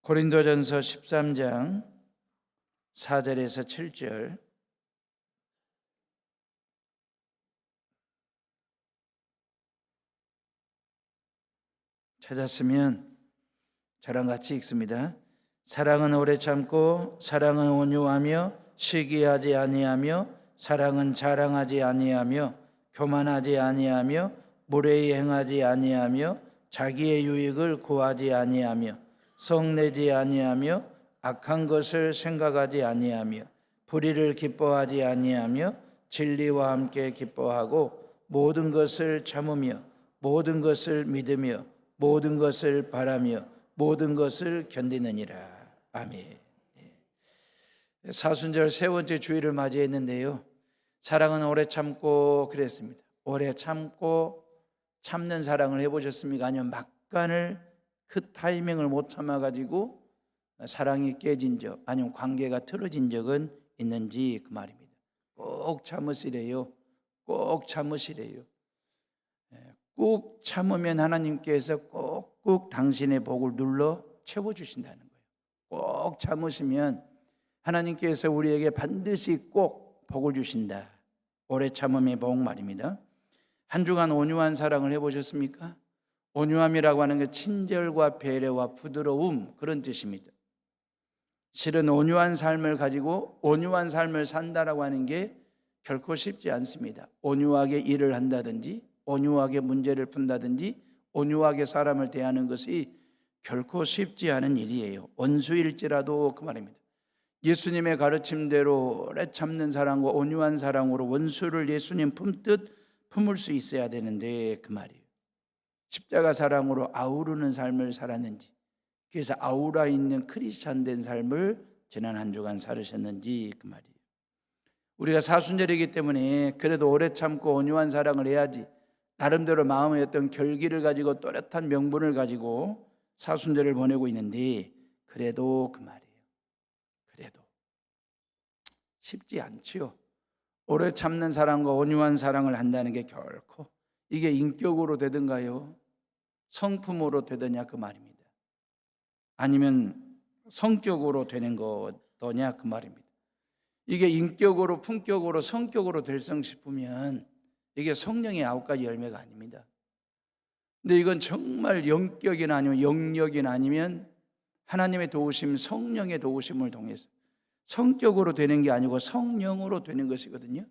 고린도전서 13장 4절에서 7절 찾았으면 저랑 같이 읽습니다. 사랑은 오래 참고 사랑은 온유하며 시기하지 아니하며 사랑은 자랑하지 아니하며 교만하지 아니하며 무례히 행하지 아니하며 자기의 유익을 구하지 아니하며 성내지 아니하며 악한 것을 생각하지 아니하며 불의를 기뻐하지 아니하며 진리와 함께 기뻐하고 모든 것을 참으며 모든 것을 믿으며 모든 것을 바라며 모든 것을 견디느니라. 아멘. 사순절 세 번째 주일을 맞이했는데요, 사랑은 오래 참고 그랬습니다. 오래 참고 참는 사랑을 해보셨습니까? 아니면 막간을 그 타이밍을 못 참아가지고 사랑이 깨진 적, 아니면 관계가 틀어진 적은 있는지 그 말입니다. 꼭 참으시래요. 꼭 참으시래요. 꼭 참으면 하나님께서 꼭 당신의 복을 눌러 채워주신다는 거예요. 꼭 참으시면 하나님께서 우리에게 반드시 꼭 복을 주신다. 오래 참음의 복 말입니다. 한 주간 온유한 사랑을 해보셨습니까? 온유함이라고 하는 게 친절과 배려와 부드러움, 그런 뜻입니다. 실은 온유한 삶을 가지고 온유한 삶을 산다라고 하는 게 결코 쉽지 않습니다. 온유하게 일을 한다든지 온유하게 문제를 푼다든지 온유하게 사람을 대하는 것이 결코 쉽지 않은 일이에요. 원수일지라도 그 말입니다. 예수님의 가르침대로 오래 참는 사랑과 온유한 사랑으로 원수를 예수님 품듯 품을 수 있어야 되는데 그 말이에요. 십자가 사랑으로 아우르는 삶을 살았는지, 그래서 아우라 있는 크리스찬 된 삶을 지난 한 주간 살으셨는지 그 말이에요. 우리가 사순절이기 때문에 그래도 오래 참고 온유한 사랑을 해야지, 나름대로 마음의 어떤 결기를 가지고 또렷한 명분을 가지고 사순절을 보내고 있는데, 그래도 그 말이에요. 그래도 쉽지 않지요. 오래 참는 사랑과 온유한 사랑을 한다는 게 결코 이게 인격으로 되든가요, 성품으로 되느냐 그 말입니다. 아니면 성격으로 되는 거더냐 그 말입니다. 이게 인격으로, 품격으로, 성격으로 될성 싶으면 이게 성령의 9가지 열매가 아닙니다. 근데 이건 정말 영격이나 아니면 영역이나 아니면 하나님의 도우심, 성령의 도우심을 통해서 성격으로 되는 게 아니고 성령으로 되는 것이거든요.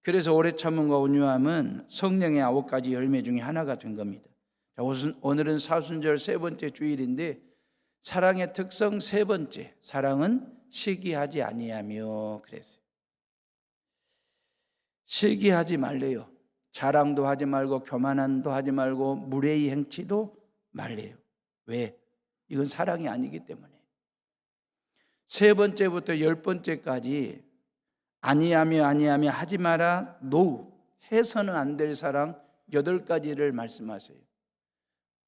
그래서 오래 참음과 온유함은 성령의 9가지 열매 중에 하나가 된 겁니다. 자, 오늘은 사순절 세 번째 주일인데 사랑의 특성 세 번째, 사랑은 시기하지 아니하며 그랬어요. 시기하지 말래요. 자랑도 하지 말고 교만도 하지 말고 무례히 행치도 말래요. 왜? 이건 사랑이 아니기 때문에. 세 번째부터 10번째까지 아니하며 하지 마라, 노, 해서는 안 될 사랑 8가지를 말씀하세요.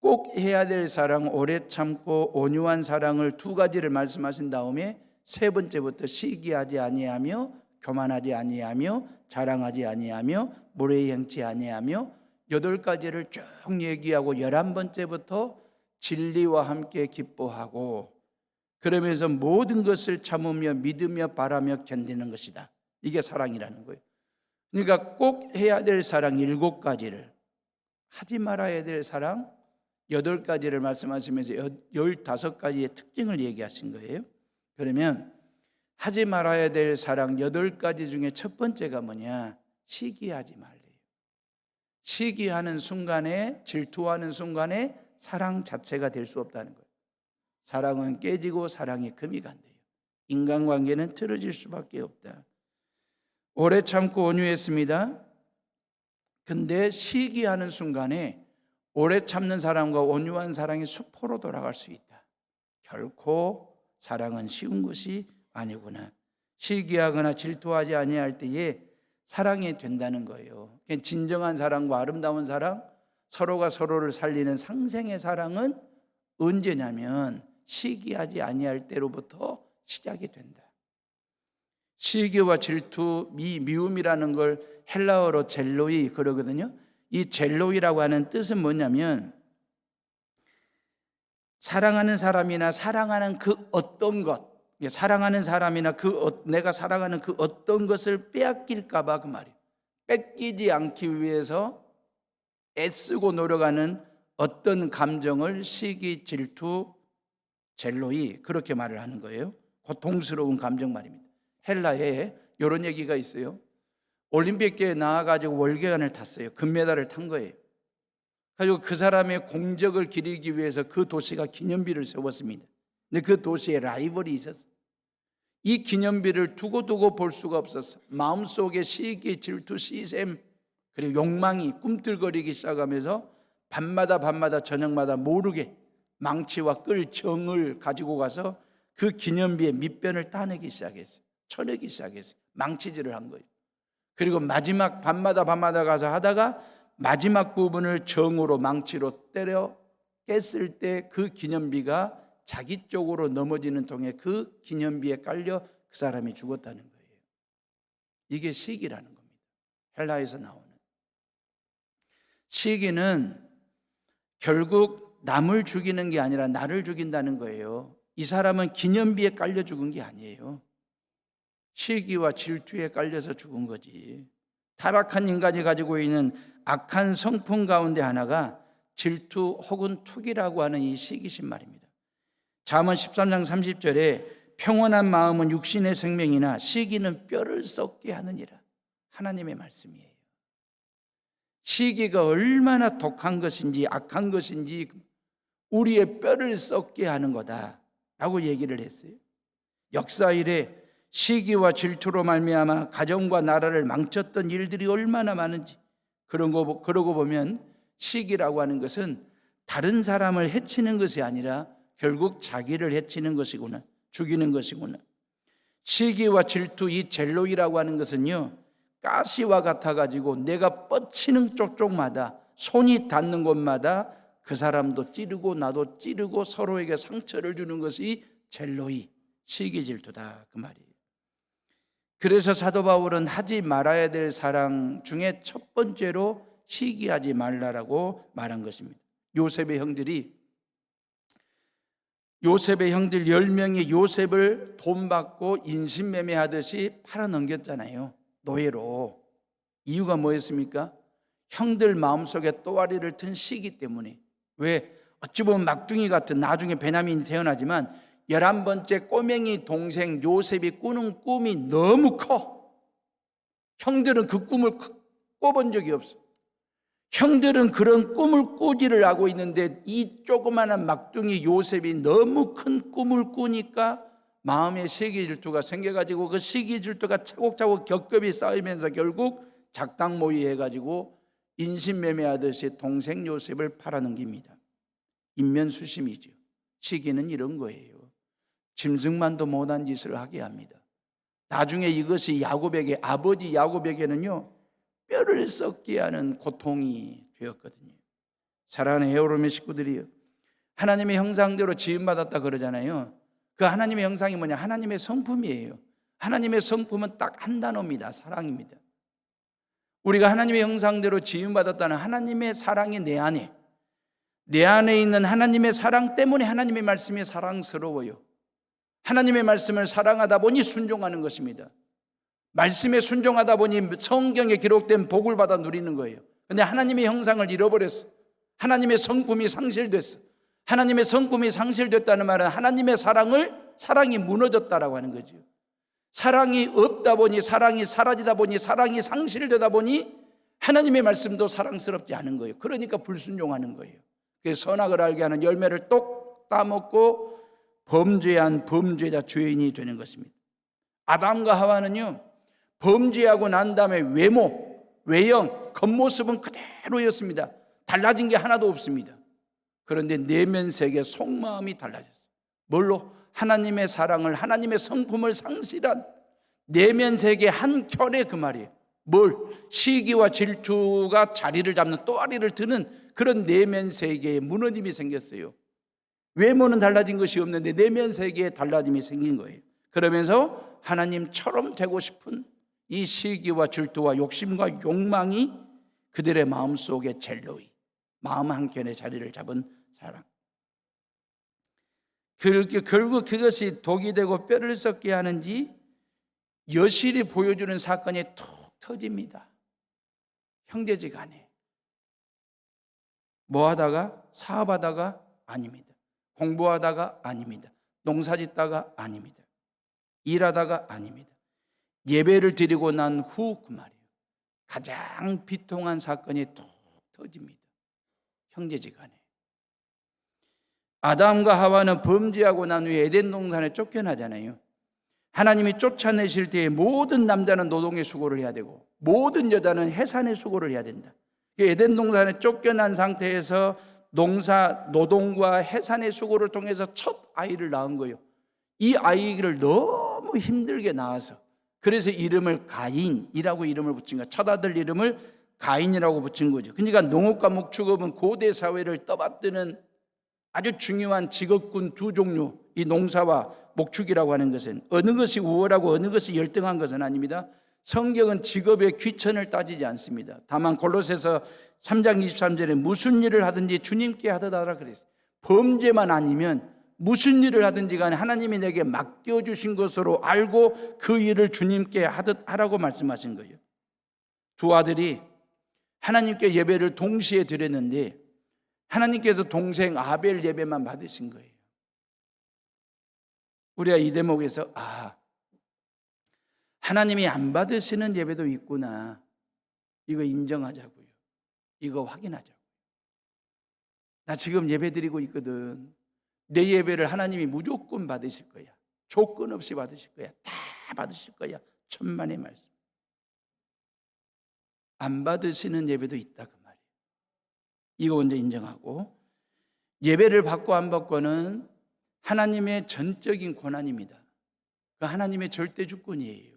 꼭 해야 될 사랑, 오래 참고 온유한 사랑을 2가지를 말씀하신 다음에 세 번째부터 시기하지 아니하며 교만하지 아니하며 자랑하지 아니하며 무례히 행치 아니하며 8가지를 쭉 얘기하고 11번째부터 진리와 함께 기뻐하고 그러면서 모든 것을 참으며 믿으며 바라며 견디는 것이다. 이게 사랑이라는 거예요. 그러니까 꼭 해야 될 사랑 7가지를, 하지 말아야 될 사랑 8가지를 말씀하시면서 15가지의 특징을 얘기하신 거예요. 그러면 하지 말아야 될 사랑 8가지 중에 첫 번째가 뭐냐? 시기하지 말래요. 시기하는 순간에, 질투하는 순간에 사랑 자체가 될 수 없다는 거예요. 사랑은 깨지고 사랑이 금이 간대요. 인간관계는 틀어질 수밖에 없다. 오래 참고 온유했습니다. 근데 시기하는 순간에 오래 참는 사랑과 온유한 사랑이 수포로 돌아갈 수 있다. 결코 사랑은 쉬운 것이 아니구나. 시기하거나 질투하지 아니할 때에 사랑이 된다는 거예요. 진정한 사랑과 아름다운 사랑, 서로가 서로를 살리는 상생의 사랑은 언제냐면 시기하지 아니할 때로부터 시작이 된다. 시기와 질투, 미움이라는 걸 헬라어로 젤로이 그러거든요. 이 젤로이라고 하는 뜻은 뭐냐면 사랑하는 사람이나 사랑하는 그 어떤 것, 사랑하는 사람이나 내가 사랑하는 그 어떤 것을 빼앗길까 봐 그 말이에요. 뺏기지 않기 위해서 애쓰고 노력하는 어떤 감정을 시기, 질투, 젤로이 그렇게 말을 하는 거예요. 고통스러운 감정 말입니다. 헬라에 이런 얘기가 있어요. 올림픽계에 나와가지고 월계관을 탔어요. 금메달을 탄 거예요. 그리고 그 사람의 공적을 기리기 위해서 그 도시가 기념비를 세웠습니다. 근데 그 도시에 라이벌이 있었어요. 이 기념비를 두고 볼 수가 없었어. 마음속에 시기, 질투, 시샘 그리고 욕망이 꿈틀거리기 시작하면서 밤마다 저녁마다 모르게 망치와 끌 정을 가지고 가서 그 기념비의 밑변을 따내기 시작했어요. 쳐내기 시작했어요. 망치질을 한 거예요. 그리고 마지막 밤마다 가서 하다가 마지막 부분을 정으로 망치로 때려 깼을 때 그 기념비가 자기 쪽으로 넘어지는 통에 그 기념비에 깔려 그 사람이 죽었다는 거예요. 이게 시기라는 겁니다. 헬라에서 나오는. 시기는 결국 남을 죽이는 게 아니라 나를 죽인다는 거예요. 이 사람은 기념비에 깔려 죽은 게 아니에요. 시기와 질투에 깔려서 죽은 거지. 타락한 인간이 가지고 있는 악한 성품 가운데 하나가 질투 혹은 투기라고 하는 이 시기신 말입니다. 잠언 13장 30절에 평온한 마음은 육신의 생명이나 시기는 뼈를 썩게 하느니라. 하나님의 말씀이에요. 시기가 얼마나 독한 것인지 악한 것인지 우리의 뼈를 썩게 하는 거다라고 얘기를 했어요. 역사 이래 시기와 질투로 말미암아 가정과 나라를 망쳤던 일들이 얼마나 많은지 그러고 보면 시기라고 하는 것은 다른 사람을 해치는 것이 아니라 결국 자기를 해치는 것이구나, 죽이는 것이구나. 시기와 질투, 이 젤로이라고 하는 것은요, 가시와 같아가지고 내가 뻗치는 쪽쪽마다 손이 닿는 곳마다 그 사람도 찌르고 나도 찌르고 서로에게 상처를 주는 것이 젤로이, 시기 질투다 그 말이에요. 그래서 사도 바울은 하지 말아야 될 사랑 중에 첫 번째로 시기하지 말라라고 말한 것입니다. 요셉의 형들 10명이 요셉을 돈 받고 인신매매하듯이 팔아넘겼잖아요. 노예로. 이유가 뭐였습니까? 형들 마음속에 또아리를 튼 시기 때문에. 왜? 어찌 보면 막둥이 같은 나중에 베냐민이 태어나지만 11번째 꼬맹이 동생 요셉이 꾸는 꿈이 너무 커. 형들은 그 꿈을 꿔본 적이 없어. 형들은 그런 꿈을 꾸지를 하고 있는데 이 조그마한 막둥이 요셉이 너무 큰 꿈을 꾸니까 마음에 시기 질투가 생겨가지고 그 시기 질투가 차곡차곡 겹겹이 쌓이면서 결국 작당모의 해가지고 인신매매하듯이 동생 요셉을 팔아넘깁니다. 인면수심이죠. 시기는 이런 거예요. 짐승만도 못한 짓을 하게 합니다. 나중에 이것이 아버지 야곱에게는요 뼈를 썩게 하는 고통이 되었거든요. 사랑하는 헤어로의 식구들이요, 하나님의 형상대로 지음받았다 그러잖아요. 그 하나님의 형상이 뭐냐? 하나님의 성품이에요. 하나님의 성품은 딱 한 단어입니다. 사랑입니다. 우리가 하나님의 형상대로 지음받았다는 하나님의 사랑이 내 안에 있는 하나님의 사랑 때문에 하나님의 말씀이 사랑스러워요. 하나님의 말씀을 사랑하다 보니 순종하는 것입니다. 말씀에 순종하다 보니 성경에 기록된 복을 받아 누리는 거예요. 그런데 하나님의 형상을 잃어버렸어. 하나님의 성품이 상실됐어. 하나님의 성품이 상실됐다는 말은 하나님의 사랑이 무너졌다라고 하는 거죠. 사랑이 없다 보니, 사랑이 사라지다 보니, 사랑이 상실되다 보니 하나님의 말씀도 사랑스럽지 않은 거예요. 그러니까 불순종하는 거예요. 그래서 선악을 알게 하는 열매를 똑 따먹고 범죄한 범죄자 죄인이 되는 것입니다. 아담과 하와는요 범죄하고 난 다음에 외형, 겉모습은 그대로였습니다. 달라진 게 하나도 없습니다. 그런데 내면 세계 속마음이 달라졌어요. 뭘로? 하나님의 사랑을, 하나님의 성품을 상실한 내면 세계 한 켠에 그 말이에요. 뭘? 시기와 질투가 자리를 잡는 또아리를 드는 그런 내면 세계에 무너짐이 생겼어요. 외모는 달라진 것이 없는데 내면 세계에 달라짐이 생긴 거예요. 그러면서 하나님처럼 되고 싶은 이 시기와 질투와 욕심과 욕망이 그들의 마음속에 젤로이, 마음 한켠에 자리를 잡은 사랑. 그렇게 결국 그것이 독이 되고 뼈를 썩게 하는지 여실히 보여주는 사건이 툭 터집니다. 형제지간에 뭐하다가? 사업하다가? 아닙니다. 공부하다가? 아닙니다. 농사짓다가? 아닙니다. 일하다가? 아닙니다. 예배를 드리고 난 후 그 말이에요. 가장 비통한 사건이 툭 터집니다. 형제지간에. 아담과 하와는 범죄하고 난 후에 에덴 동산에 쫓겨나잖아요. 하나님이 쫓아내실 때에 모든 남자는 노동의 수고를 해야 되고 모든 여자는 해산의 수고를 해야 된다. 에덴 동산에 쫓겨난 상태에서 노동과 해산의 수고를 통해서 첫 아이를 낳은 거예요. 이 아이를 너무 힘들게 낳아서 그래서 이름을 가인이라고 이름을 붙인 거예요. 첫 아들 이름을 가인이라고 붙인 거죠. 그러니까 농업과 목축업은 고대 사회를 떠받드는 아주 중요한 직업군 두 종류, 이 농사와 목축이라고 하는 것은 어느 것이 우월하고 어느 것이 열등한 것은 아닙니다. 성경은 직업의 귀천을 따지지 않습니다. 다만 골로새서 3장 23절에 무슨 일을 하든지 주님께 하듯하라 그랬어요. 범죄만 아니면 무슨 일을 하든지 간에 하나님이 내게 맡겨주신 것으로 알고 그 일을 주님께 하듯 하라고 말씀하신 거예요. 두 아들이 하나님께 예배를 동시에 드렸는데 하나님께서 동생 아벨 예배만 받으신 거예요. 우리가 이 대목에서 하나님이 안 받으시는 예배도 있구나. 이거 인정하자고요. 이거 확인하자고요. 나 지금 예배 드리고 있거든. 내 예배를 하나님이 무조건 받으실 거야. 조건 없이 받으실 거야. 다 받으실 거야. 천만의 말씀. 안 받으시는 예배도 있다 그 말이에요. 이거 먼저 인정하고, 예배를 받고 안 받고는 하나님의 전적인 권한입니다. 그 하나님의 절대 주권이에요.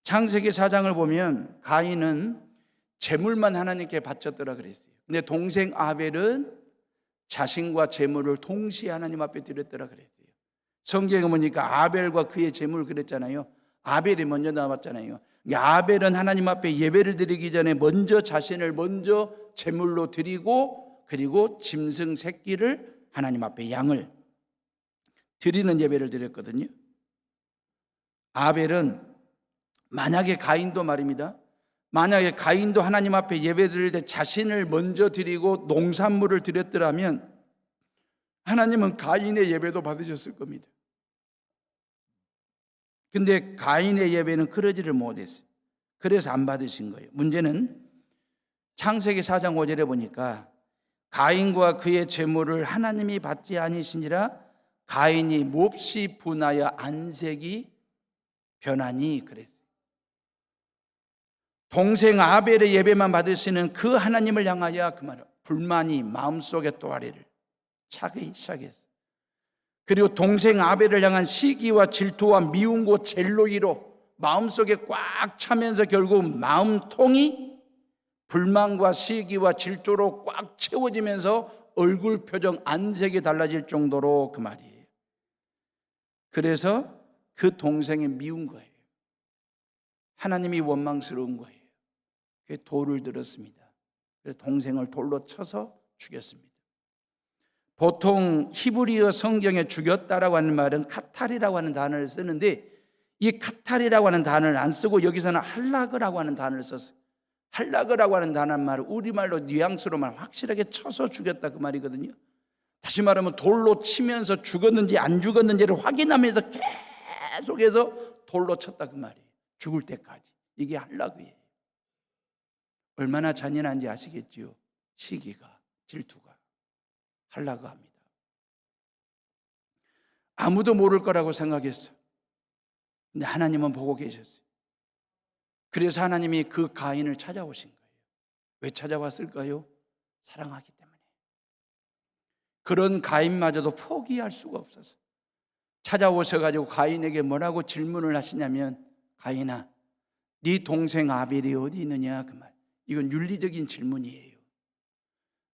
창세기 4장을 보면 가인은 재물만 하나님께 바쳤더라 그랬어요. 근데 동생 아벨은 자신과 재물을 동시에 하나님 앞에 드렸더라 그랬어요. 성경에 보니까 아벨과 그의 재물 그랬잖아요. 아벨이 먼저 나왔잖아요. 아벨은 하나님 앞에 예배를 드리기 전에 먼저 자신을 먼저 제물로 드리고, 그리고 짐승 새끼를 하나님 앞에 양을 드리는 예배를 드렸거든요. 아벨은 만약에 가인도 말입니다. 만약에 가인도 하나님 앞에 예배 드릴 때 자신을 먼저 드리고 농산물을 드렸더라면 하나님은 가인의 예배도 받으셨을 겁니다. 근데 가인의 예배는 그러지를 못했어요. 그래서 안 받으신 거예요. 문제는 창세기 4장 5절에 보니까 가인과 그의 재물을 하나님이 받지 아니시니라 가인이 몹시 분하여 안색이 변하니 그랬어요. 동생 아벨의 예배만 받으시는 그 하나님을 향하여 그 말은 불만이 마음속에 또아리를 차기 시작했어요. 그리고 동생 아벨을 향한 시기와 질투와 미움과 젤로이로 마음속에 꽉 차면서 결국 마음통이 불만과 시기와 질투로 꽉 채워지면서 얼굴 표정 안색이 달라질 정도로 그 말이에요. 그래서 그 동생이 미운 거예요. 하나님이 원망스러운 거예요. 그래서 돌을 들었습니다. 그래서 동생을 돌로 쳐서 죽였습니다. 보통 히브리어 성경에 죽였다라고 하는 말은 카탈이라고 하는 단어를 쓰는데 이 카탈이라고 하는 단어를 안 쓰고 여기서는 할라그라고 하는 단어를 썼어요. 할라그라고 하는 단어는 말은 우리말로 뉘앙스로만 확실하게 쳐서 죽였다 그 말이거든요. 다시 말하면 돌로 치면서 죽었는지 안 죽었는지를 확인하면서 계속해서 돌로 쳤다 그 말이에요. 죽을 때까지. 이게 할라그예요. 얼마나 잔인한지 아시겠지요? 시기가, 질투가. 할라그 합니다. 아무도 모를 거라고 생각했어요. 근데 하나님은 보고 계셨어요. 그래서 하나님이 그 가인을 찾아오신 거예요. 왜 찾아왔을까요? 사랑하기 때문에. 그런 가인마저도 포기할 수가 없어서 찾아오셔가지고 가인에게 뭐라고 질문을 하시냐면, 가인아, 네 동생 아벨이 어디 있느냐 그 말. 이건 윤리적인 질문이에요.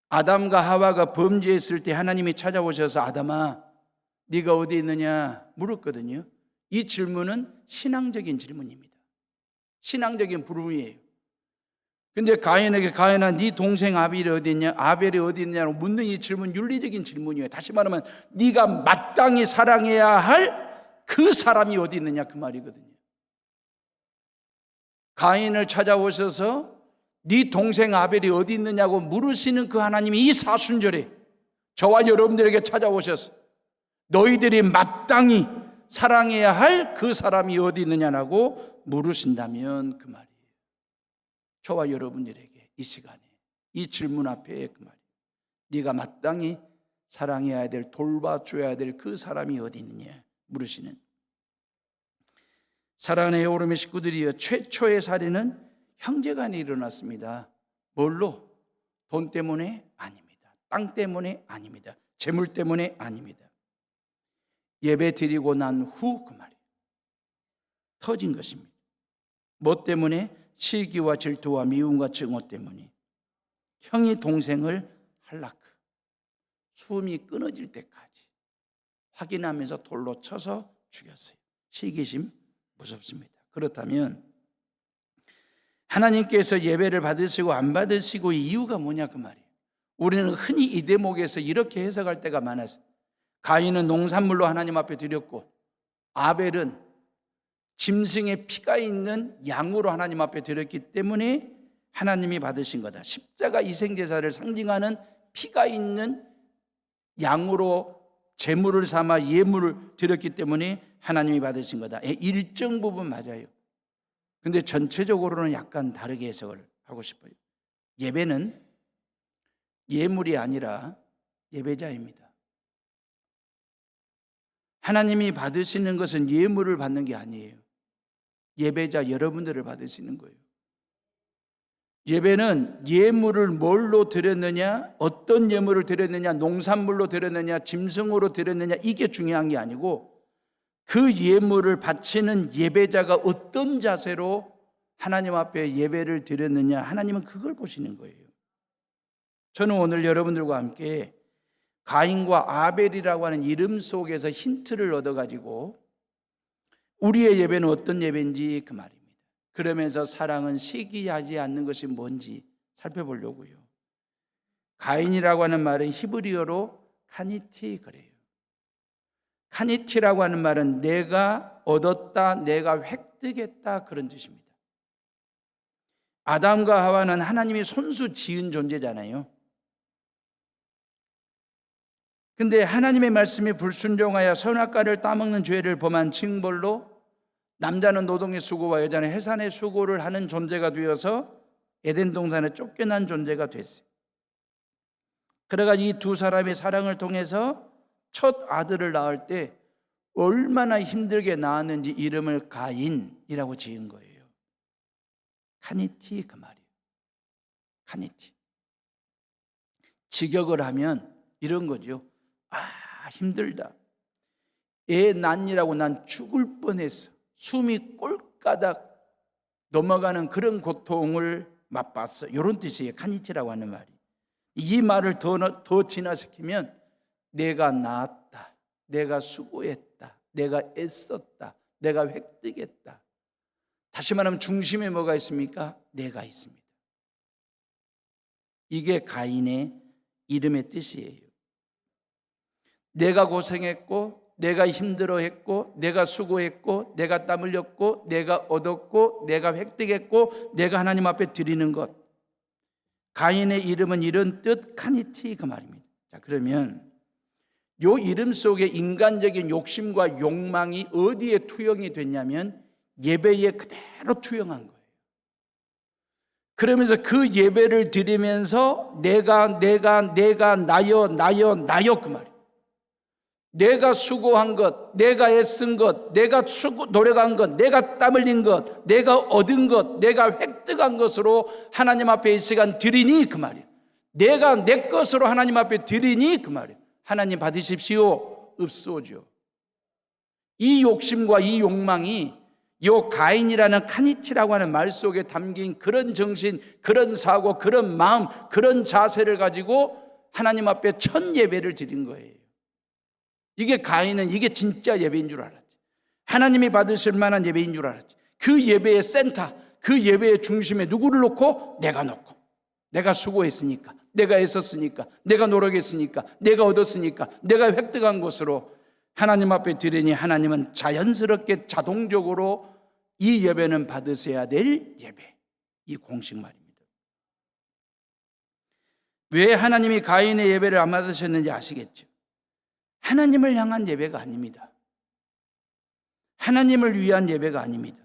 아담과 하와가 범죄했을 때 하나님이 찾아오셔서 아담아 네가 어디 있느냐 물었거든요. 이 질문은 신앙적인 질문입니다. 신앙적인 부름이에요. 근데 가인에게 가인아 네 동생 아벨이 어디 있냐? 아벨이 어디 있냐고 묻는 이 질문 윤리적인 질문이에요. 다시 말하면 네가 마땅히 사랑해야 할 그 사람이 어디 있느냐 그 말이거든요. 가인을 찾아오셔서 네 동생 아벨이 어디 있느냐고 물으시는 그 하나님이 이 사순절에 저와 여러분들에게 찾아오셔서 너희들이 마땅히 사랑해야 할 그 사람이 어디 있느냐라고 물으신다면 그 말이에요. 저와 여러분들에게 이 시간에 이 질문 앞에 그 말이에요. 네가 마땅히 사랑해야 될, 돌봐줘야 될 그 사람이 어디 있느냐 물으시는. 사랑하는 에오름의 식구들이여, 최초의 살인은 형제간에 일어났습니다. 뭘로? 돈 때문에? 아닙니다. 땅 때문에? 아닙니다. 재물 때문에? 아닙니다. 예배 드리고 난 후 그 말이에요. 터진 것입니다. 뭐 때문에? 시기와 질투와 미움과 증오 때문에. 형이 동생을 할라크, 숨이 끊어질 때까지 확인하면서 돌로 쳐서 죽였어요. 시기심 무섭습니다. 그렇다면 하나님께서 예배를 받으시고 안 받으시고 이유가 뭐냐 그 말이에요. 우리는 흔히 이 대목에서 이렇게 해석할 때가 많았어요. 가인은 농산물로 하나님 앞에 드렸고 아벨은 짐승의 피가 있는 양으로 하나님 앞에 드렸기 때문에 하나님이 받으신 거다. 십자가 희생제사를 상징하는 피가 있는 양으로 제물을 삼아 예물을 드렸기 때문에 하나님이 받으신 거다. 일정 부분 맞아요. 근데 전체적으로는 약간 다르게 해석을 하고 싶어요. 예배는 예물이 아니라 예배자입니다. 하나님이 받으시는 것은 예물을 받는 게 아니에요. 예배자 여러분들을 받으시는 거예요. 예배는 예물을 뭘로 드렸느냐, 어떤 예물을 드렸느냐, 농산물로 드렸느냐, 짐승으로 드렸느냐, 이게 중요한 게 아니고 그 예물을 바치는 예배자가 어떤 자세로 하나님 앞에 예배를 드렸느냐, 하나님은 그걸 보시는 거예요. 저는 오늘 여러분들과 함께 가인과 아벨이라고 하는 이름 속에서 힌트를 얻어가지고 우리의 예배는 어떤 예배인지 그 말입니다. 그러면서 사랑은 시기하지 않는 것이 뭔지 살펴보려고요. 가인이라고 하는 말은 히브리어로 카니티 그래요. 카니티라고 하는 말은 내가 얻었다, 내가 획득했다 그런 뜻입니다. 아담과 하와는 하나님이 손수 지은 존재잖아요. 근데 하나님의 말씀에 불순종하여 선악과를 따먹는 죄를 범한 징벌로 남자는 노동의 수고와 여자는 해산의 수고를 하는 존재가 되어서 에덴 동산에 쫓겨난 존재가 됐어요. 그래가 이 두 사람의 사랑을 통해서 첫 아들을 낳을 때 얼마나 힘들게 낳았는지 이름을 가인이라고 지은 거예요. 카니티 그 말이에요. 카니티. 직역을 하면 이런 거죠. 힘들다. 애 낳느라고 난 죽을 뻔했어. 숨이 꼴까닥 넘어가는 그런 고통을 맛봤어. 이런 뜻이에요. 카니티라고 하는 말이. 이 말을 더 진화시키면 내가 낳았다, 내가 수고했다, 내가 애썼다, 내가 획득했다. 다시 말하면 중심에 뭐가 있습니까? 내가 있습니다. 이게 가인의 이름의 뜻이에요. 내가 고생했고, 내가 힘들어했고, 내가 수고했고, 내가 땀 흘렸고, 내가 얻었고, 내가 획득했고, 내가 하나님 앞에 드리는 것. 가인의 이름은 이런 뜻, 카니티 그 말입니다. 자, 그러면 이 이름 속에 인간적인 욕심과 욕망이 어디에 투영이 됐냐면 예배에 그대로 투영한 거예요. 그러면서 그 예배를 드리면서 내가 나여 그 말이에요. 내가 수고한 것, 내가 애쓴 것, 내가 노력한 것, 내가 땀 흘린 것, 내가 얻은 것, 내가 획득한 것으로 하나님 앞에 이 시간 드리니 그 말이에요. 내가 내 것으로 하나님 앞에 드리니 그 말이에요. 하나님 받으십시오. 없소죠. 이 욕심과 이 욕망이 요 가인이라는 카니티라고 하는 말 속에 담긴 그런 정신, 그런 사고, 그런 마음, 그런 자세를 가지고 하나님 앞에 첫 예배를 드린 거예요. 이게 가인은 이게 진짜 예배인 줄 알았지. 하나님이 받으실 만한 예배인 줄 알았지. 그 예배의 센터, 그 예배의 중심에 누구를 놓고? 내가 놓고, 내가 수고했으니까, 내가 애썼으니까, 내가 노력했으니까, 내가 얻었으니까, 내가 획득한 것으로 하나님 앞에 드리니 하나님은 자연스럽게 자동적으로 이 예배는 받으셔야 될 예배, 이 공식 말입니다. 왜 하나님이 가인의 예배를 안 받으셨는지 아시겠죠? 하나님을 향한 예배가 아닙니다. 하나님을 위한 예배가 아닙니다.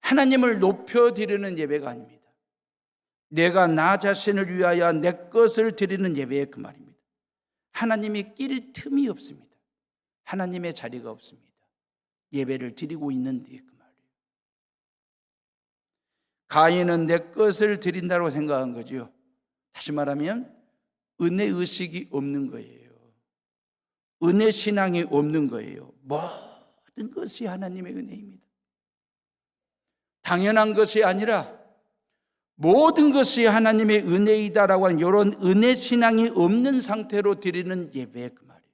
하나님을 높여드리는 예배가 아닙니다. 내가 나 자신을 위하여 내 것을 드리는 예배의 그 말입니다. 하나님이 낄 틈이 없습니다. 하나님의 자리가 없습니다. 예배를 드리고 있는데 그 말이에요. 가인은 내 것을 드린다고 생각한 거죠. 다시 말하면 은혜의식이 없는 거예요. 은혜 신앙이 없는 거예요. 모든 것이 하나님의 은혜입니다. 당연한 것이 아니라 모든 것이 하나님의 은혜이다라고 하는 이런 은혜 신앙이 없는 상태로 드리는 예배의 그 말이에요.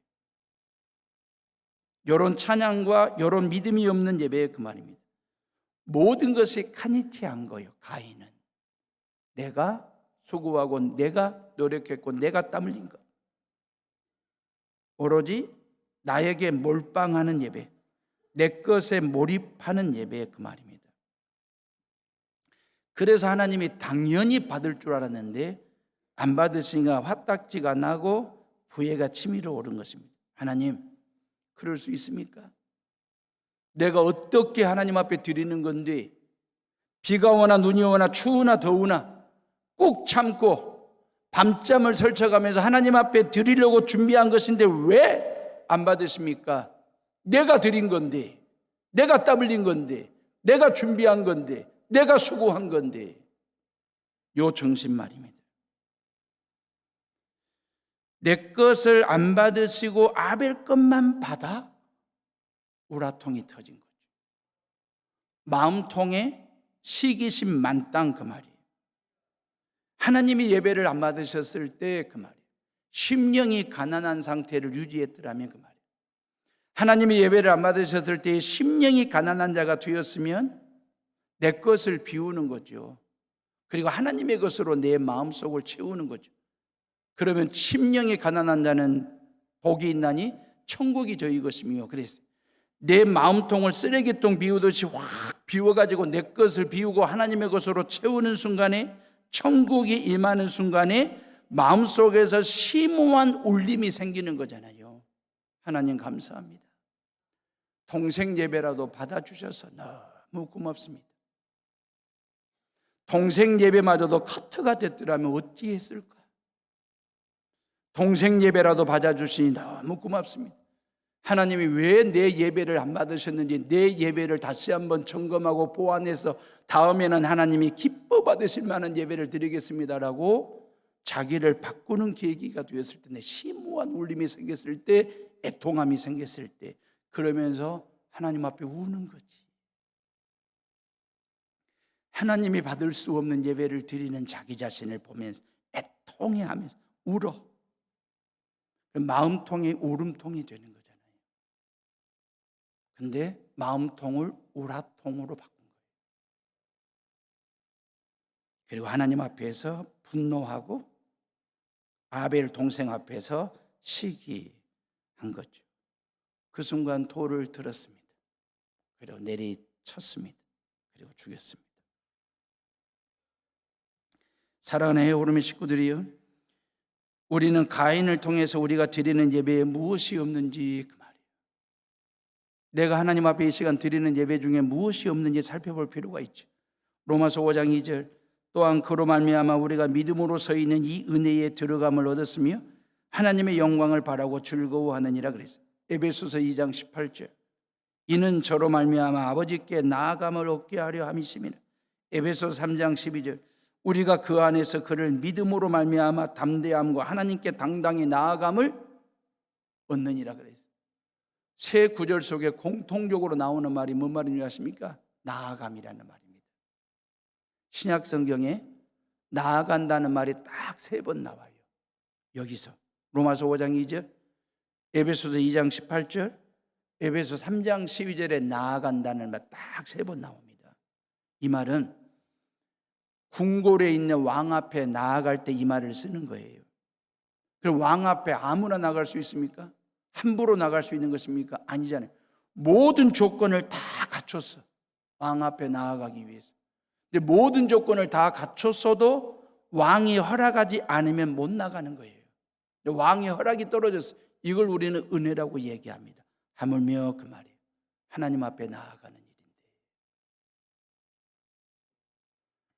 이런 찬양과 이런 믿음이 없는 예배의 그 말입니다. 모든 것이 카니티한 거예요. 가인은 내가 수고하고 내가 노력했고 내가 땀 흘린 것, 오로지 나에게 몰빵하는 예배, 내 것에 몰입하는 예배의 그 말입니다. 그래서 하나님이 당연히 받을 줄 알았는데 안 받으시니까 화딱지가 나고 부해가 치밀어 오른 것입니다. 하나님, 그럴 수 있습니까? 내가 어떻게 하나님 앞에 드리는 건데 비가 오나 눈이 오나 추우나 더우나 꾹 참고 밤잠을 설쳐가면서 하나님 앞에 드리려고 준비한 것인데 왜 안 받으십니까? 내가 드린 건데, 내가 땀 흘린 건데, 내가 준비한 건데, 내가 수고한 건데, 요 정신 말입니다. 내 것을 안 받으시고 아벨 것만 받아 우라통이 터진 거죠. 마음통에 시기심 만땅 그 말이에요. 하나님이 예배를 안 받으셨을 때 그 말이에요. 심령이 가난한 상태를 유지했더라면 그 말이에요. 하나님이 예배를 안 받으셨을 때 심령이 가난한 자가 되었으면 내 것을 비우는 거죠. 그리고 하나님의 것으로 내 마음속을 채우는 거죠. 그러면 심령이 가난한 자는 복이 있나니 천국이 저희 것이며, 그래서 내 마음통을 쓰레기통 비우듯이 확 비워가지고 내 것을 비우고 하나님의 것으로 채우는 순간에, 천국이 임하는 순간에 마음속에서 심오한 울림이 생기는 거잖아요. 하나님 감사합니다. 동생 예배라도 받아주셔서 너무 고맙습니다. 동생 예배마저도 커트가 됐더라면 어찌했을까? 동생 예배라도 받아주시니 너무 고맙습니다. 하나님이 왜 내 예배를 안 받으셨는지 내 예배를 다시 한번 점검하고 보완해서 다음에는 하나님이 기뻐 받으실 만한 예배를 드리겠습니다라고 자기를 바꾸는 계기가 되었을 때, 심오한 울림이 생겼을 때, 애통함이 생겼을 때, 그러면서 하나님 앞에 우는 거지. 하나님이 받을 수 없는 예배를 드리는 자기 자신을 보면서 애통해하면서 울어. 마음통이 울음통이 되는 거잖아요. 근데 마음통을 우라통으로 바꾼 거예요. 그리고 하나님 앞에서 분노하고 아벨 동생 앞에서 시기한 거죠. 그 순간 돌을 들었습니다. 그리고 내리쳤습니다. 그리고 죽였습니다. 사랑하는 해오름의 식구들이요, 우리는 가인을 통해서 우리가 드리는 예배에 무엇이 없는지 그 말이에요. 내가 하나님 앞에 이 시간 드리는 예배 중에 무엇이 없는지 살펴볼 필요가 있죠. 로마서 5장 2절, 또한 그로 말미암아 우리가 믿음으로 서 있는 이 은혜에 들어감을 얻었으며 하나님의 영광을 바라고 즐거워하느니라 그랬어요. 에베소서 2장 18절, 이는 저로 말미암아 아버지께 나아감을 얻게 하려 함이심이라. 에베소서 3장 12절, 우리가 그 안에서 그를 믿음으로 말미암아 담대함과 하나님께 당당히 나아감을 얻느니라 그랬어요. 세 구절 속에 공통적으로 나오는 말이 뭔 말인지 아십니까? 나아감이라는 말입니다. 신약 성경에 나아간다는 말이 딱 3번 나와요. 여기서 로마서 5장 2절, 에베소서 2장 18절, 에베소 3장 12절에 나아간다는 말 딱 3번 나옵니다. 이 말은 궁궐에 있는 왕 앞에 나아갈 때 이 말을 쓰는 거예요. 그럼 왕 앞에 아무나 나갈 수 있습니까? 함부로 나갈 수 있는 것입니까? 아니잖아요. 모든 조건을 다 갖췄어. 왕 앞에 나아가기 위해서. 근데 모든 조건을 다 갖췄어도 왕이 허락하지 않으면 못 나가는 거예요. 왕의 허락이 떨어졌어. 이걸 우리는 은혜라고 얘기합니다. 하물며 그 말이에요. 하나님 앞에 나아가는 일인데.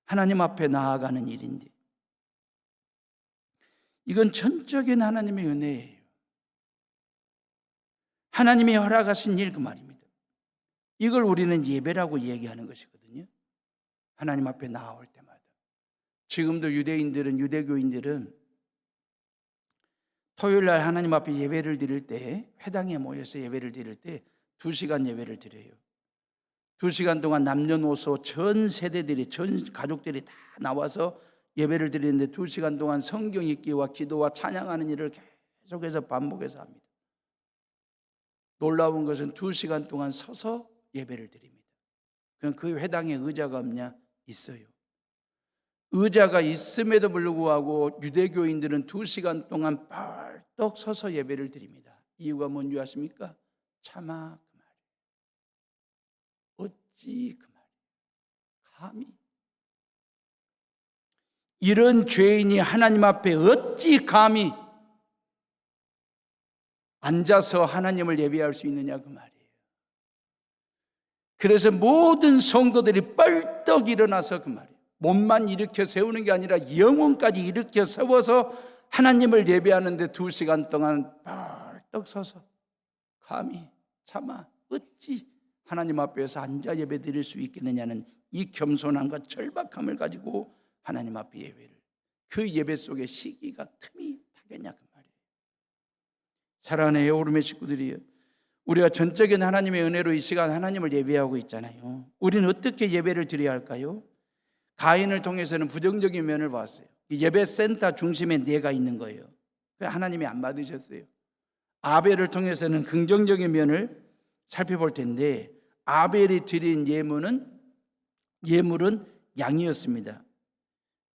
하나님 앞에 나아가는 일인데. 이건 전적인 하나님의 은혜예요. 하나님이 허락하신 일 그 말입니다. 이걸 우리는 예배라고 얘기하는 것이거든요. 하나님 앞에 나올 때마다. 지금도 유대교인들은 토요일 날 하나님 앞에 예배를 드릴 때, 회당에 모여서 예배를 드릴 때 2시간 예배를 드려요. 2시간 동안 남녀노소 전 세대들이, 전 가족들이 다 나와서 예배를 드리는데 2시간 동안 성경 읽기와 기도와 찬양하는 일을 계속해서 반복해서 합니다. 놀라운 것은 2시간 동안 서서 예배를 드립니다. 그럼 그 회당에 의자가 없냐? 있어요. 의자가 있음에도 불구하고 유대교인들은 2시간 동안 벌떡 서서 예배를 드립니다. 이유가 뭔지 아십니까? 차마 그 말이에요. 어찌 그 말이에요. 감히 이런 죄인이 하나님 앞에 어찌 감히 앉아서 하나님을 예배할 수 있느냐 그 말이에요. 그래서 모든 성도들이 벌떡 일어나서 그 말이에요. 몸만 일으켜 세우는 게 아니라 영혼까지 일으켜 세워서 하나님을 예배하는데 2시간 동안 벌떡 서서 감히 차마 어찌 하나님 앞에서 앉아 예배 드릴 수 있겠느냐는 이 겸손함과 절박함을 가지고 하나님 앞에 예배를, 그 예배 속에 시기가 틈이 타겠냐 그 말이에요. 사랑하는 에어오름의 식구들이요, 우리가 전적인 하나님의 은혜로 이 시간 하나님을 예배하고 있잖아요. 우리는 어떻게 예배를 드려야 할까요? 가인을 통해서는 부정적인 면을 봤어요. 예배센터 중심에 내가 있는 거예요. 하나님이 안 받으셨어요. 아벨을 통해서는 긍정적인 면을 살펴볼 텐데, 아벨이 드린 예물은 양이었습니다.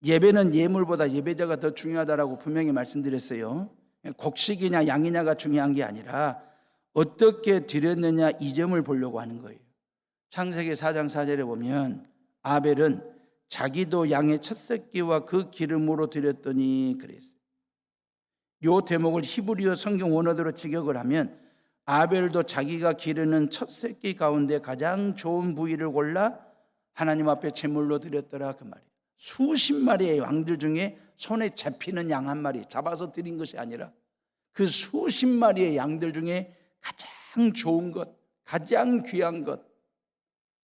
예배는 예물보다 예배자가 더 중요하다라고 분명히 말씀드렸어요. 곡식이냐 양이냐가 중요한 게 아니라 어떻게 드렸느냐, 이 점을 보려고 하는 거예요. 창세기 4장 4절에 보면 아벨은 자기도 양의 첫 새끼와 그 기름으로 드렸더니 그랬어요. 이 대목을 히브리어 성경 원어대로 직역을 하면 아벨도 자기가 기르는 첫 새끼 가운데 가장 좋은 부위를 골라 하나님 앞에 제물로 드렸더라 그 말이에요. 수십 마리의 양들 중에 손에 잡히는 양 한 마리 잡아서 드린 것이 아니라 그 수십 마리의 양들 중에 가장 좋은 것, 가장 귀한 것,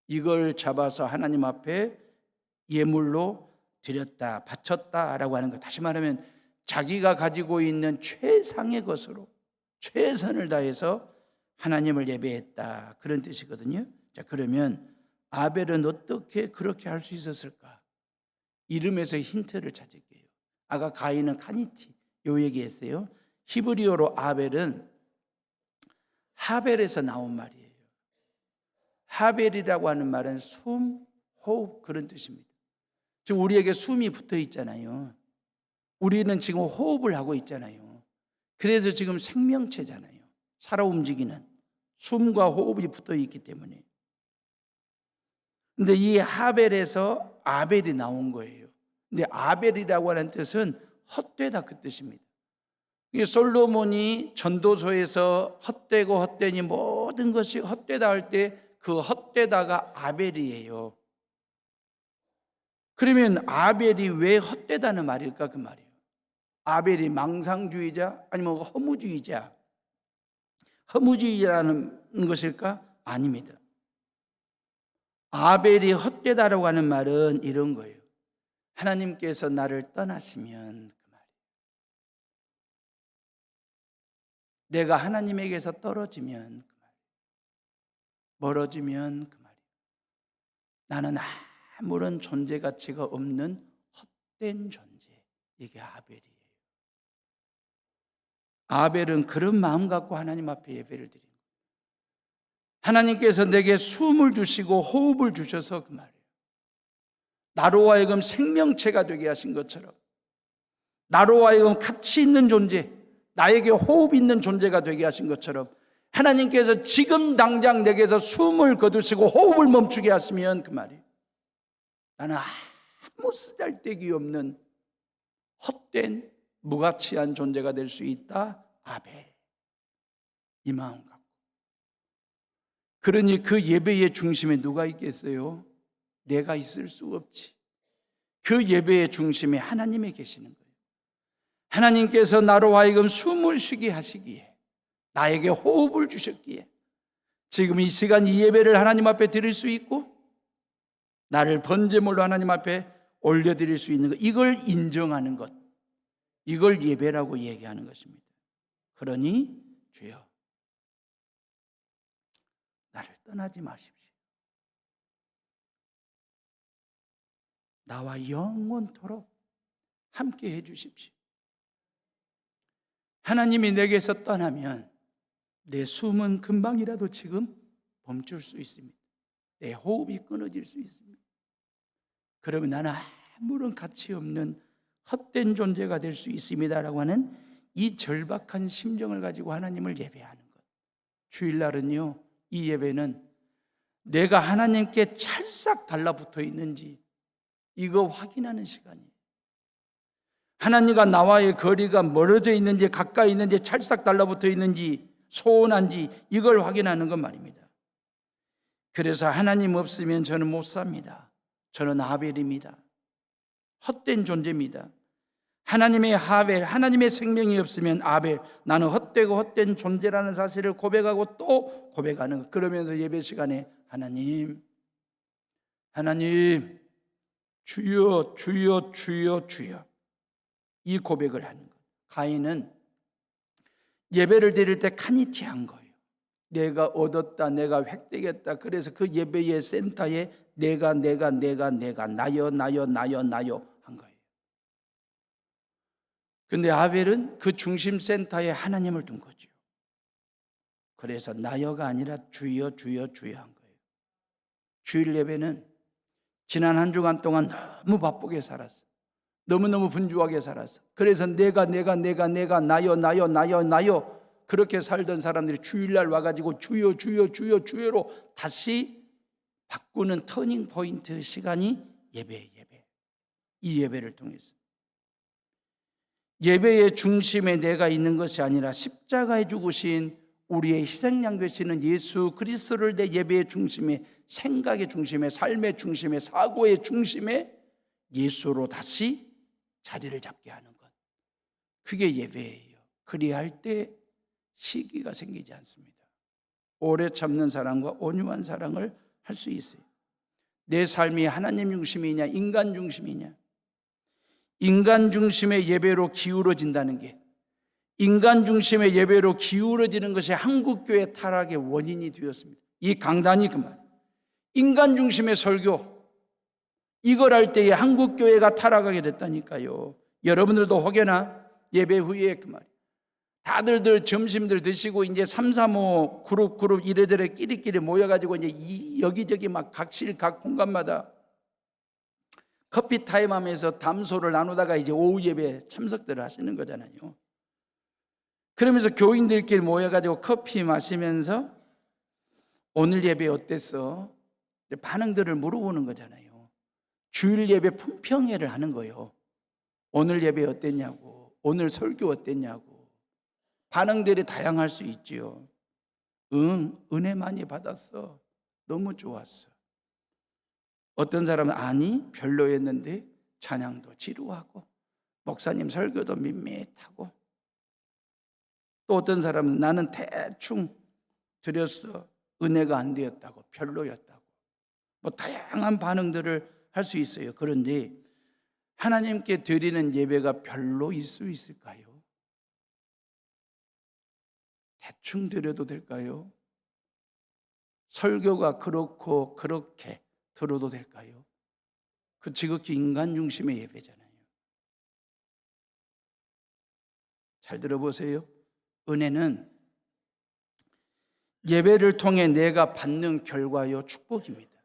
이걸 잡아서 하나님 앞에 예물로 드렸다, 바쳤다라고 하는 것. 다시 말하면 자기가 가지고 있는 최상의 것으로 최선을 다해서 하나님을 예배했다, 그런 뜻이거든요. 자, 그러면 아벨은 어떻게 그렇게 할 수 있었을까? 이름에서 힌트를 찾을게요. 아까 가인은 카니티 요 얘기했어요. 히브리어로 아벨은 하벨에서 나온 말이에요. 하벨이라고 하는 말은 숨, 호흡, 그런 뜻입니다. 지금 우리에게 숨이 붙어 있잖아요. 우리는 지금 호흡을 하고 있잖아요. 그래서 지금 생명체잖아요. 살아 움직이는 숨과 호흡이 붙어 있기 때문에. 근데 이 하벨에서 아벨이 나온 거예요. 근데 아벨이라고 하는 뜻은 헛되다, 그 뜻입니다. 솔로몬이 전도서에서 헛되고 헛되니 모든 것이 헛되다 할 때 그 헛되다가 아벨이에요. 그러면 아벨이 왜 헛되다는 말일까? 그 말이에요. 아벨이 망상주의자 아니면 허무주의자, 허무주의자라는 것일까? 아닙니다. 아벨이 헛되다라고 하는 말은 이런 거예요. 하나님께서 나를 떠나시면 그 말이에요. 내가 하나님에게서 떨어지면 그 말이에요. 멀어지면 그 말이에요. 나는 아무런 존재 가치가 없는 헛된 존재. 이게 아벨이에요. 아벨은 그런 마음 갖고 하나님 앞에 예배를 드립니다. 하나님께서 내게 숨을 주시고 호흡을 주셔서 그 말이에요. 나로 하여금 생명체가 되게 하신 것처럼, 나로 하여금 가치 있는 존재, 나에게 호흡 있는 존재가 되게 하신 것처럼, 하나님께서 지금 당장 내게서 숨을 거두시고 호흡을 멈추게 하시면 그 말이, 나는 아무 쓰잘데기 없는 헛된 무가치한 존재가 될 수 있다. 아벨, 이 마음 갖고. 그러니 그 예배의 중심에 누가 있겠어요? 내가 있을 수 없지. 그 예배의 중심에 하나님이 계시는 거예요. 하나님께서 나로 하여금 숨을 쉬게 하시기에, 나에게 호흡을 주셨기에 지금 이 시간 이 예배를 하나님 앞에 드릴 수 있고, 나를 번제물로 하나님 앞에 올려드릴 수 있는 것, 이걸 인정하는 것, 이걸 예배라고 얘기하는 것입니다. 그러니 주여, 나를 떠나지 마십시오. 나와 영원토록 함께 해 주십시오. 하나님이 내게서 떠나면 내 숨은 금방이라도 지금 멈출 수 있습니다. 내 호흡이 끊어질 수 있습니다. 그러면 나는 아무런 가치 없는 헛된 존재가 될 수 있습니다라고 하는 이 절박한 심정을 가지고 하나님을 예배하는 것. 주일날은요, 이 예배는 내가 하나님께 찰싹 달라붙어 있는지 이거 확인하는 시간이에요. 하나님과 나와의 거리가 멀어져 있는지 가까이 있는지 찰싹 달라붙어 있는지 소원한지 이걸 확인하는 것 말입니다. 그래서 하나님 없으면 저는 못 삽니다. 저는 아벨입니다. 헛된 존재입니다. 하나님의 아벨, 하나님의 생명이 없으면 아벨, 나는 헛되고 헛된 존재라는 사실을 고백하고 또 고백하는 것. 그러면서 예배 시간에 하나님, 하나님, 주여, 주여, 주여, 주여, 이 고백을 하는 것. 가인은 예배를 드릴 때 카니티한 거예요. 내가 얻었다, 내가 획득했다. 그래서 그 예배의 센터에 내가 나여 한 거예요. 근데 아벨은 그 중심 센터에 하나님을 둔 거죠. 그래서 나여가 아니라 주여 주여 주여 한 거예요. 주일 예배는 지난 한 주간 동안 너무 바쁘게 살았어. 너무너무 분주하게 살았어. 그래서 내가 나여 그렇게 살던 사람들이 주일날 와가지고 주여 주여 주여 주여로 다시 바꾸는 터닝 포인트 시간이 예배. 이 예배를 통해서 예배의 중심에 내가 있는 것이 아니라 십자가에 죽으신 우리의 희생양 되시는 예수 그리스도를 내 예배의 중심에, 생각의 중심에, 삶의 중심에, 사고의 중심에 예수로 다시 자리를 잡게 하는 것, 그게 예배예요. 그리할 때 시기가 생기지 않습니다. 오래 참는 사랑과 온유한 사랑을 할 수 있어요. 내 삶이 하나님 중심이냐 인간 중심이냐, 인간 중심의 예배로 기울어진다는 게, 인간 중심의 예배로 기울어지는 것이 한국교회 타락의 원인이 되었습니다. 이 강단이 그 말, 인간 중심의 설교, 이걸 할 때에 한국교회가 타락하게 됐다니까요. 여러분들도 혹여나 예배 후에 그 말, 다들들 점심들 드시고 이제 3, 3, 5 그룹 이래저래 끼리끼리 모여가지고 이제 여기저기 막 각실 각 공간마다 커피 타임 하면서 담소를 나누다가 이제 오후 예배 참석들을 하시는 거잖아요. 그러면서 교인들끼리 모여가지고 커피 마시면서 오늘 예배 어땠어? 반응들을 물어보는 거잖아요. 주일 예배 품평회를 하는 거예요. 오늘 예배 어땠냐고, 오늘 설교 어땠냐고. 반응들이 다양할 수 있지요. 은혜 많이 받았어. 너무 좋았어. 어떤 사람은 아니 별로였는데 찬양도 지루하고 목사님 설교도 밋밋하고, 또 어떤 사람은 나는 대충 드렸어. 은혜가 안 되었다고, 별로였다고. 뭐 다양한 반응들을 할 수 있어요. 그런데 하나님께 드리는 예배가 별로일 수 있을까요? 대충 드려도 될까요? 설교가 그렇고 그렇게 들어도 될까요? 그 지극히 인간 중심의 예배잖아요. 잘 들어보세요. 은혜는 예배를 통해 내가 받는 결과요 축복입니다.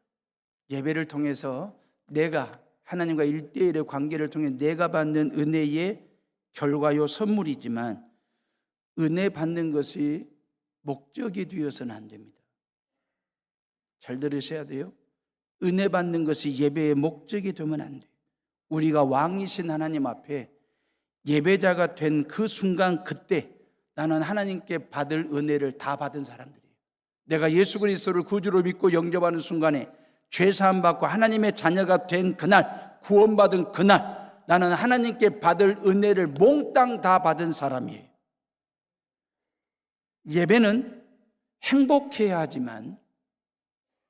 예배를 통해서 내가 하나님과 1대1의 관계를 통해 내가 받는 은혜의 결과요 선물이지만 은혜 받는 것이 목적이 되어서는 안 됩니다. 잘 들으셔야 돼요. 은혜 받는 것이 예배의 목적이 되면 안 돼요. 우리가 왕이신 하나님 앞에 예배자가 된 그 순간 그때 나는 하나님께 받을 은혜를 다 받은 사람들이에요. 내가 예수 그리스도를 구주로 믿고 영접하는 순간에 죄사함 받고 하나님의 자녀가 된 그날, 구원받은 그날 나는 하나님께 받을 은혜를 몽땅 다 받은 사람이에요. 예배는 행복해야 하지만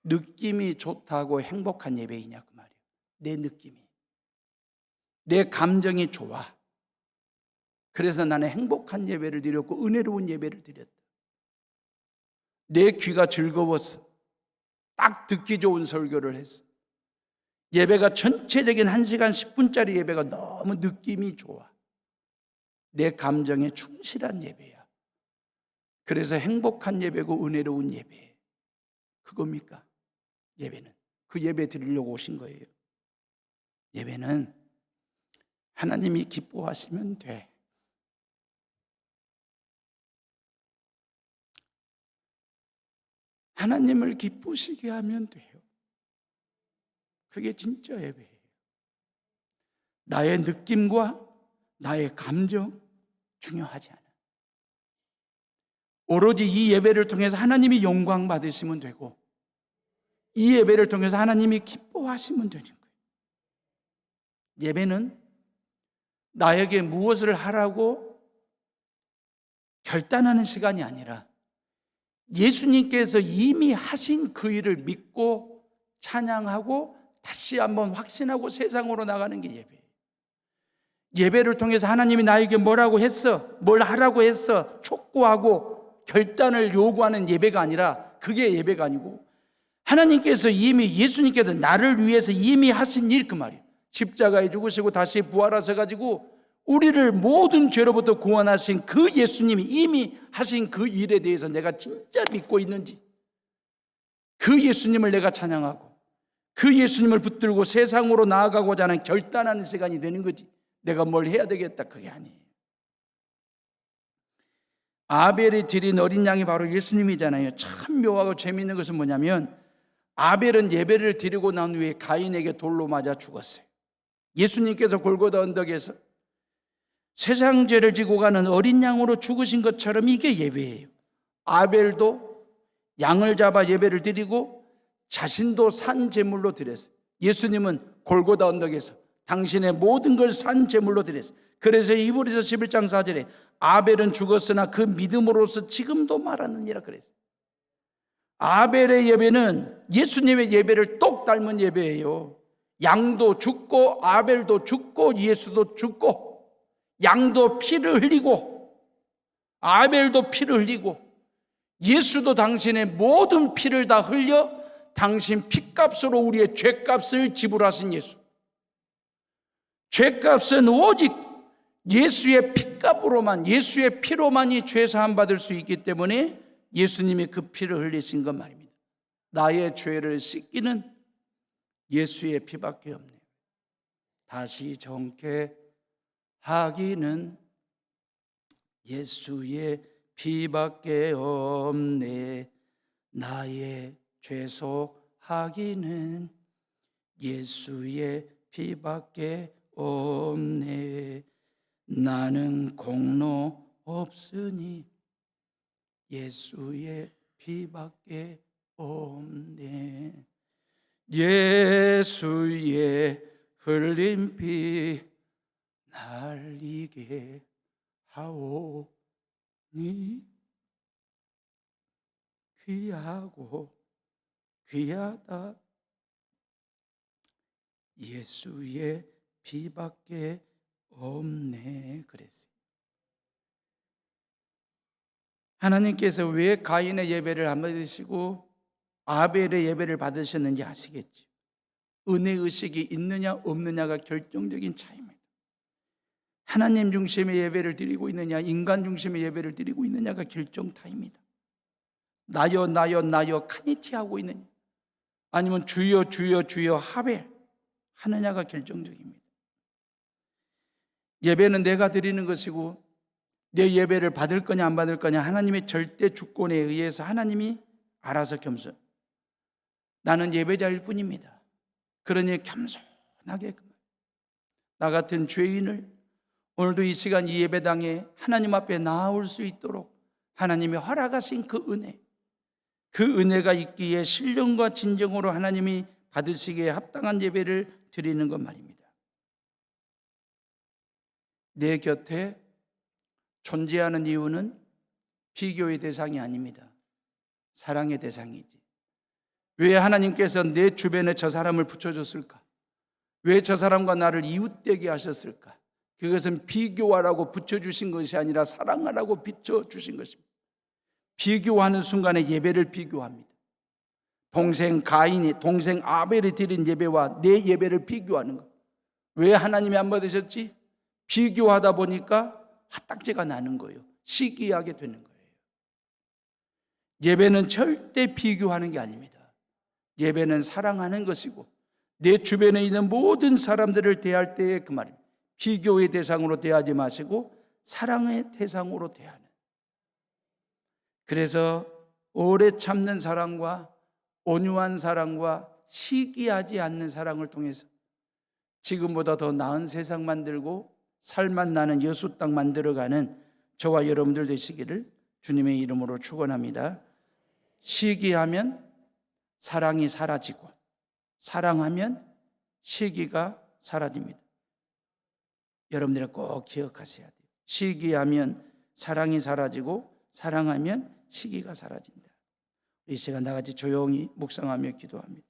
느낌이 좋다고 행복한 예배이냐 그 말이에요. 내 느낌이, 내 감정이 좋아. 그래서 나는 행복한 예배를 드렸고 은혜로운 예배를 드렸다. 내 귀가 즐거웠어. 딱 듣기 좋은 설교를 했어. 예배가 전체적인 1시간 10분짜리 예배가 너무 느낌이 좋아. 내 감정에 충실한 예배야. 그래서 행복한 예배고 은혜로운 예배. 그겁니까? 예배는. 그 예배 드리려고 오신 거예요. 예배는 하나님이 기뻐하시면 돼. 하나님을 기쁘시게 하면 돼요. 그게 진짜 예배예요. 나의 느낌과 나의 감정 중요하지 않아. 오로지 이 예배를 통해서 하나님이 영광 받으시면 되고 이 예배를 통해서 하나님이 기뻐하시면 되는 거예요. 예배는 나에게 무엇을 하라고 결단하는 시간이 아니라 예수님께서 이미 하신 그 일을 믿고 찬양하고 다시 한번 확신하고 세상으로 나가는 게 예배예요. 예배를 통해서 하나님이 나에게 뭐라고 했어? 뭘 하라고 했어? 촉구하고 결단을 요구하는 예배가 아니라 그게 예배가 아니고 하나님께서 이미 예수님께서 나를 위해서 이미 하신 일 그 말이에요. 십자가에 죽으시고 다시 부활하셔가지고 우리를 모든 죄로부터 구원하신 그 예수님이 이미 하신 그 일에 대해서 내가 진짜 믿고 있는지 그 예수님을 내가 찬양하고 그 예수님을 붙들고 세상으로 나아가고자 하는 결단하는 시간이 되는 거지. 내가 뭘 해야 되겠다 그게 아니에요. 아벨이 드린 어린 양이 바로 예수님이잖아요. 참 묘하고 재미있는 것은 뭐냐면 아벨은 예배를 드리고 난 후에 가인에게 돌로 맞아 죽었어요. 예수님께서 골고다 언덕에서 세상 죄를 지고 가는 어린 양으로 죽으신 것처럼 이게 예배예요. 아벨도 양을 잡아 예배를 드리고 자신도 산 제물로 드렸어요. 예수님은 골고다 언덕에서 당신의 모든 걸 산 제물로 드렸어요. 그래서 히브리서 11장 4절에 아벨은 죽었으나 그 믿음으로서 지금도 말하느니라 그랬어요. 아벨의 예배는 예수님의 예배를 똑 닮은 예배예요. 양도 죽고 아벨도 죽고 예수도 죽고 양도 피를 흘리고 아벨도 피를 흘리고 예수도 당신의 모든 피를 다 흘려 당신 피값으로 우리의 죄값을 지불하신 예수. 죄값은 오직 예수의 피값으로만 예수의 피로만이 죄사함 받을 수 있기 때문에 예수님이 그 피를 흘리신 것 말입니다. 나의 죄를 씻기는 예수의 피밖에 없네요. 다시 정케 하기는 예수의 피밖에 없네. 나의 죄속하기는 예수의 피밖에 없네. 나는 공로 없으니 예수의 피밖에 없네. 예수의 흘린 피 날리게 하오니 귀하고 귀하다. 예수의 피밖에 없네 그랬어요. 하나님께서 왜 가인의 예배를 안 받으시고 아벨의 예배를 받으셨는지 아시겠죠? 은혜의식이 있느냐 없느냐가 결정적인 차이입니다. 하나님 중심의 예배를 드리고 있느냐 인간 중심의 예배를 드리고 있느냐가 결정타입니다. 나여 나여 나여 카니티하고 있느냐 아니면 주여 주여 주여 하벨 하느냐가 결정적입니다. 예배는 내가 드리는 것이고 내 예배를 받을 거냐 안 받을 거냐 하나님의 절대 주권에 의해서 하나님이 알아서 겸손. 나는 예배자일 뿐입니다. 그러니 겸손하게 나 같은 죄인을 오늘도 이 시간 이 예배당에 하나님 앞에 나아올 수 있도록 하나님이 허락하신 그 은혜가 있기에 신령과 진정으로 하나님이 받으시기에 합당한 예배를 드리는 것 말입니다. 내 곁에 존재하는 이유는 비교의 대상이 아닙니다. 사랑의 대상이지. 왜 하나님께서 내 주변에 저 사람을 붙여줬을까? 왜 저 사람과 나를 이웃되게 하셨을까? 그것은 비교하라고 붙여주신 것이 아니라 사랑하라고 비춰주신 것입니다. 비교하는 순간에 예배를 비교합니다. 동생 가인이 동생 아벨이 드린 예배와 내 예배를 비교하는 것. 왜 하나님이 안 받으셨지? 비교하다 보니까 화딱지가 나는 거예요. 시기하게 되는 거예요. 예배는 절대 비교하는 게 아닙니다. 예배는 사랑하는 것이고 내 주변에 있는 모든 사람들을 대할 때에 그 말입니다. 비교의 대상으로 대하지 마시고 사랑의 대상으로 대하는. 그래서 오래 참는 사랑과 온유한 사랑과 시기하지 않는 사랑을 통해서 지금보다 더 나은 세상 만들고 살맛 나는 여수 땅 만들어가는 저와 여러분들 되시기를 주님의 이름으로 축원합니다. 시기하면 사랑이 사라지고 사랑하면 시기가 사라집니다. 여러분들이 꼭 기억하셔야 돼요. 시기하면 사랑이 사라지고 사랑하면 시기가 사라진다. 이 시간 나같이 조용히 묵상하며 기도합니다.